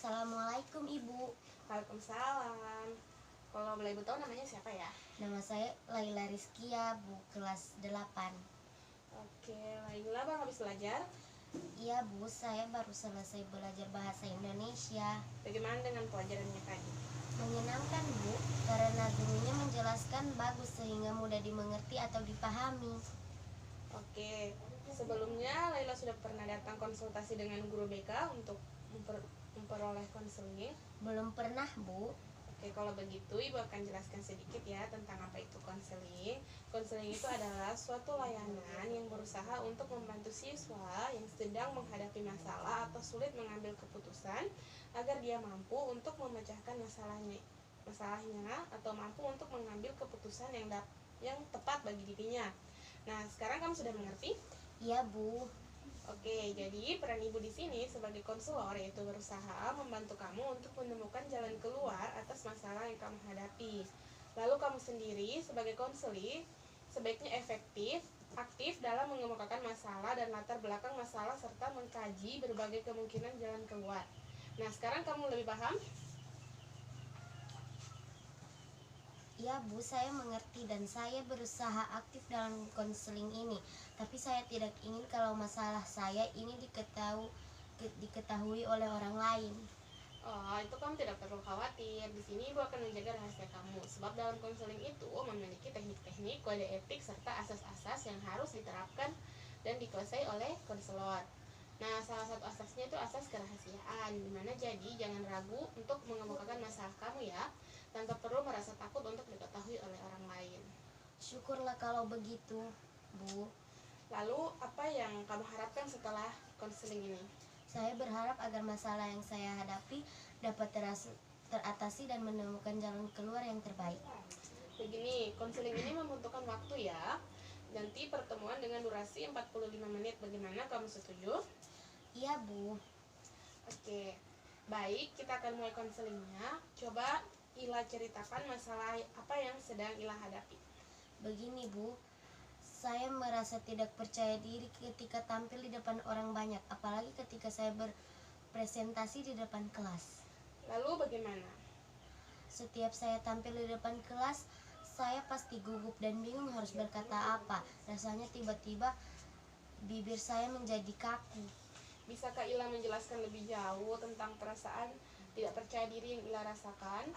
Assalamualaikum Ibu. Waalaikumsalam. Kalau boleh ibu tahu namanya siapa ya? Nama saya Laila Rizkia, Bu, kelas 8. Oke, Laila bang habis belajar. Iya Bu, saya baru selesai belajar bahasa Indonesia. Bagaimana dengan pelajarannya tadi? Menyenangkan Bu, karena gurunya menjelaskan bagus sehingga mudah dimengerti atau dipahami. Oke, sebelumnya Laila sudah pernah datang konsultasi dengan guru BK untuk memperoleh konseling. Belum pernah Bu. Oke, kalau begitu ibu akan jelaskan sedikit ya tentang apa itu konseling. Konseling itu adalah suatu layanan yang berusaha untuk membantu siswa yang sedang menghadapi masalah atau sulit mengambil keputusan agar dia mampu untuk memecahkan masalahnya atau mampu untuk mengambil keputusan yang tepat bagi dirinya. Nah, sekarang kamu sudah mengerti? Iya Bu. Oke, jadi peran ibu di sini sebagai konselor yaitu berusaha membantu kamu untuk menemukan jalan keluar atas masalah yang kamu hadapi. Lalu kamu sendiri sebagai konseli sebaiknya efektif, aktif dalam mengemukakan masalah dan latar belakang masalah serta mengkaji berbagai kemungkinan jalan keluar. Nah, sekarang kamu lebih paham? Iya Bu, saya mengerti dan saya berusaha aktif dalam konseling ini. Tapi saya tidak ingin kalau masalah saya ini diketahui oleh orang lain. Oh, itu kamu tidak perlu khawatir. Di sini ibu akan menjaga rahasia kamu. Sebab dalam konseling itu memiliki teknik-teknik, kode etik, serta asas-asas yang harus diterapkan dan dikuasai oleh konselor. Nah, salah satu asasnya itu asas kerahasiaan, dimana jadi jangan ragu untuk mengemukakan masalah kamu ya, tanpa perlu merasa takut untuk diketahui oleh orang lain. Syukurlah kalau begitu Bu. Lalu, apa yang kamu harapkan setelah konseling ini? Saya berharap agar masalah yang saya hadapi dapat teratasi dan menemukan jalan keluar yang terbaik. Begini, konseling ini membutuhkan waktu ya. Nanti pertemuan dengan durasi 45 menit. Bagaimana, kamu setuju? Iya Bu. Oke, baik, kita akan mulai konselingnya. Coba Ila ceritakan masalah apa yang sedang Ila hadapi. Begini Bu, saya merasa tidak percaya diri ketika tampil di depan orang banyak, apalagi ketika saya berpresentasi di depan kelas. Lalu bagaimana? Setiap saya tampil di depan kelas, saya pasti gugup dan bingung harus berkata apa. Rasanya tiba-tiba bibir saya menjadi kaku. Bisakah Ila menjelaskan lebih jauh tentang perasaan tidak percaya diri yang Ila rasakan?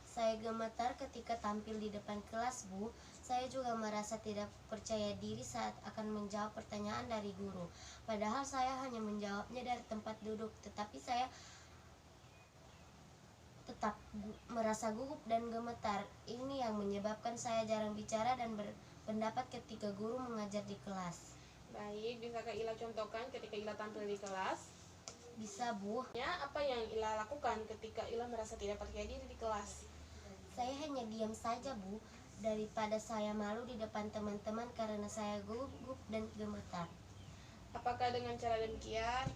Saya gemetar ketika tampil di depan kelas, Bu. Saya juga merasa tidak percaya diri saat akan menjawab pertanyaan dari guru. Padahal saya hanya menjawabnya dari tempat duduk, tetapi saya tetap merasa gugup dan gemetar. Ini yang menyebabkan saya jarang bicara dan berpendapat ketika guru mengajar di kelas. Baik, bisakah Ila contohkan ketika Ila tampil di kelas? Bisa, Bu. Apa yang Ila lakukan ketika Ila merasa tidak percaya diri di kelas? Saya hanya diam saja, Bu, daripada saya malu di depan teman-teman karena saya gugup dan gemetar. Apakah dengan cara demikian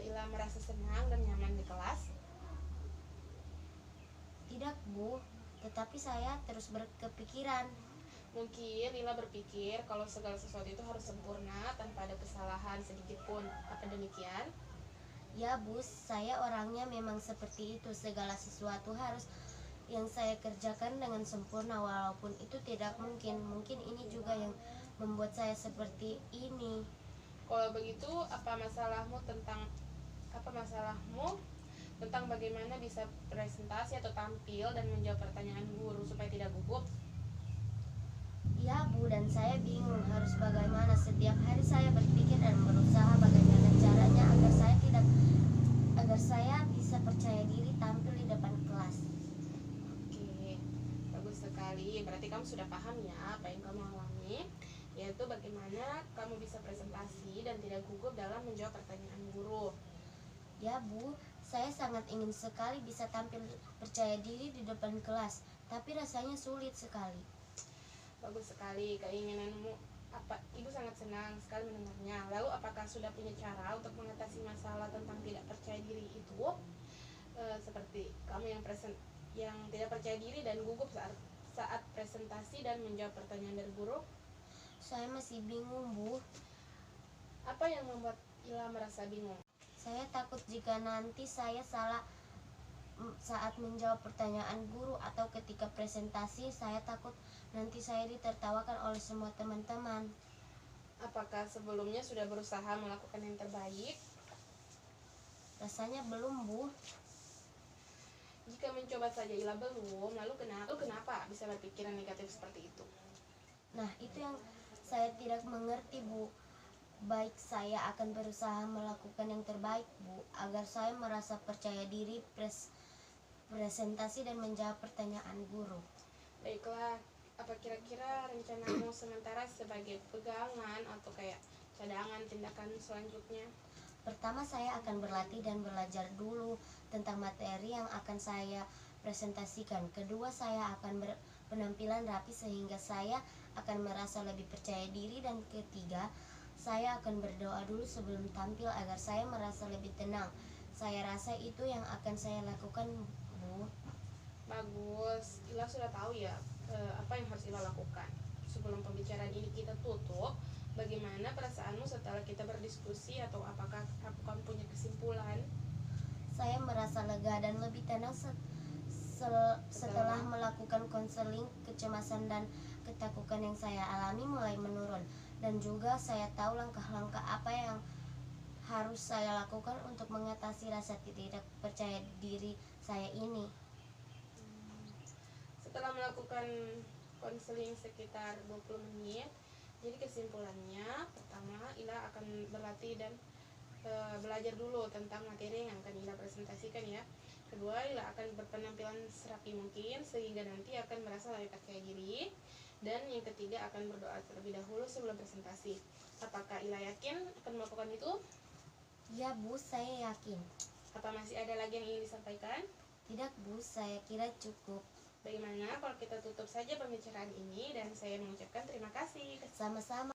Ila merasa senang dan nyaman di kelas? Tidak, Bu, tetapi saya terus berkepikiran. Mungkin Ila berpikir kalau segala sesuatu itu harus sempurna tanpa ada kesalahan sedikit pun. Apa demikian? Ya, Bu, saya orangnya memang seperti itu. Segala sesuatu harus yang saya kerjakan dengan sempurna, walaupun itu tidak mungkin. Mungkin ini juga yang membuat saya seperti ini. Kalau begitu, apa masalahmu tentang bagaimana bisa presentasi atau tampil dan menjawab pertanyaan guru supaya tidak gugup? Ya, Bu, dan saya bingung harus bagaimana. Setiap hari saya berpikir dan berusaha bagaimana caranya agar saya bisa percaya diri tampil di depan kelas. Oke, bagus sekali. Berarti kamu sudah paham ya apa yang kamu alami, yaitu bagaimana kamu bisa presentasi dan tidak gugup dalam menjawab pertanyaan guru. Ya, Bu, saya sangat ingin sekali bisa tampil percaya diri di depan kelas, tapi rasanya sulit sekali. Bagus sekali keinginanmu. Ibu sangat senang sekali mendengarnya. Lalu apakah sudah punya cara untuk mengatasi masalah tentang tidak percaya diri itu? Seperti kamu yang tidak percaya diri dan gugup saat presentasi dan menjawab pertanyaan dari guru? Saya masih bingung, Bu. Apa yang membuat Ila merasa bingung? Saya takut jika nanti saya salah saat menjawab pertanyaan guru atau ketika presentasi, saya takut nanti saya ditertawakan oleh semua teman-teman. Apakah sebelumnya sudah berusaha melakukan yang terbaik? Rasanya belum, Bu. Jika mencoba saja Ila belum, lalu kenapa bisa berpikiran negatif seperti itu? Nah, itu yang saya tidak mengerti, Bu. Baik, saya akan berusaha melakukan yang terbaik, Bu, agar saya merasa percaya diri presentasi dan menjawab pertanyaan guru. Baiklah, apa kira-kira rencanamu sementara sebagai pegangan atau kayak cadangan tindakan selanjutnya? Pertama, saya akan berlatih dan belajar dulu tentang materi yang akan saya presentasikan. Kedua, saya akan berpenampilan rapi sehingga saya akan merasa lebih percaya diri. Dan ketiga, saya akan berdoa dulu sebelum tampil agar saya merasa lebih tenang. Saya rasa itu yang akan saya lakukan, Bu. Bagus, Ila sudah tahu ya apa yang harus Ila lakukan. Sebelum pembicaraan ini kita tutup, bagaimana perasaanmu setelah kita berdiskusi atau apakah kamu punya kesimpulan? Saya merasa lega dan lebih tenang setelah melakukan konseling. Kecemasan dan ketakutan yang saya alami mulai menurun, dan juga saya tahu langkah-langkah apa yang harus saya lakukan untuk mengatasi rasa tidak percaya diri saya ini. Setelah melakukan konseling sekitar 20 menit, jadi kesimpulannya, pertama Ila akan berlatih dan belajar dulu tentang materi yang akan Ila presentasikan ya. Kedua, Ila akan berpenampilan serapi mungkin sehingga nanti akan merasa lebih percaya diri. Dan yang ketiga, akan berdoa terlebih dahulu sebelum presentasi. Apakah Ila yakin akan melakukan itu? Ya, Bu, saya yakin. Apa masih ada lagi yang ingin disampaikan? Tidak, Bu, saya kira cukup. Bagaimana kalau kita tutup saja pembicaraan ini dan saya mengucapkan terima kasih. Sama-sama.